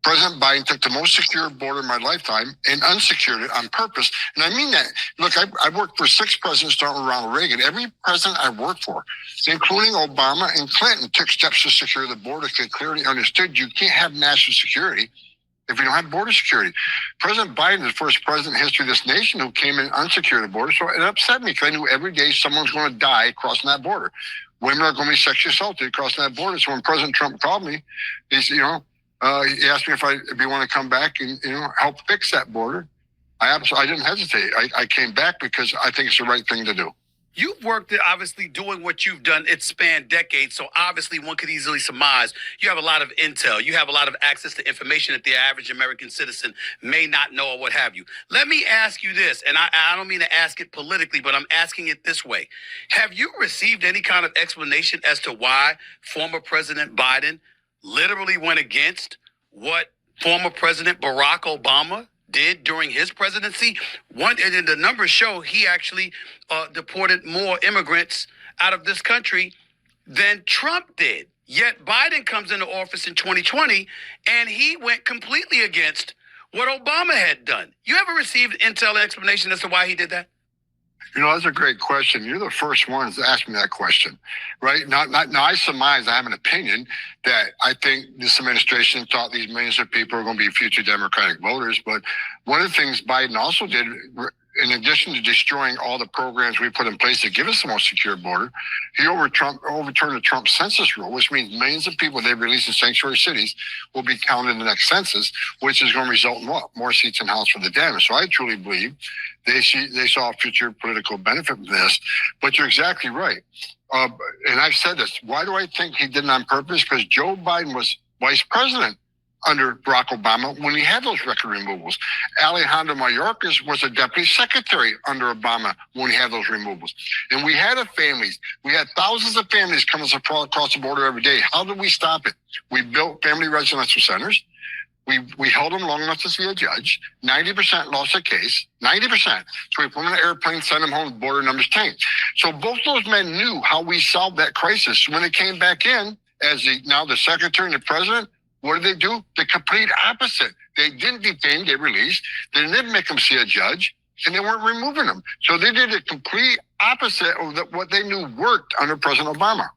President Biden took the most secure border in my lifetime and unsecured it on purpose. And I mean that. Look, I worked for 6 presidents starting with Ronald Reagan. Every president I worked for, including Obama and Clinton, took steps to secure the border because they clearly understood you can't have national security if you don't have border security. President Biden is the first president in history of this nation who came in unsecured the border. So it upset me because I knew every day someone's going to die crossing that border. Women are going to be sexually assaulted crossing that border. So when President Trump called me, he said, he asked me if we want to come back and help fix that border. I didn't hesitate. I came back because I think it's the right thing to do. You've worked at obviously doing what you've done. It's spanned decades. So obviously one could easily surmise you have a lot of intel. You have a lot of access to information that the average American citizen may not know or what have you. Let me ask you this, and I don't mean to ask it politically, but I'm asking it this way. Have you received any kind of explanation as to why former President Biden literally went against what former President Barack Obama did during his presidency? And the numbers show he actually deported more immigrants out of this country than Trump did. Yet Biden comes into office in 2020 and he went completely against what Obama had done. You ever received intel explanation as to why he did that? That's a great question. You're the first ones to ask me that question, right? Now, I surmise, I have an opinion that I think this administration thought these millions of people are going to be future Democratic voters. But one of the things Biden also did, in addition to destroying all the programs we put in place to give us the most secure border, he overturned the Trump census rule, which means millions of people they've released in sanctuary cities will be counted in the next census, which is going to result in what? More seats in House for the damaged. So I truly believe they saw a future political benefit from this. But you're exactly right. And I've said this. Why do I think he did it on purpose? Because Joe Biden was vice president under Barack Obama when he had those record removals. Alejandro Mayorkas was a deputy secretary under Obama when he had those removals. And we had families. We had thousands of families coming across the border every day. How did we stop it? We built family residential centers. We held them long enough to see a judge. 90% lost a case. 90%. So we put them in an airplane, sent them home, border numbers tanked. So both those men knew how we solved that crisis. When they came back in, as now the secretary and the president, what did they do? The complete opposite. They didn't detain, they released. They didn't make them see a judge, and they weren't removing them. So they did the complete opposite of what they knew worked under President Obama.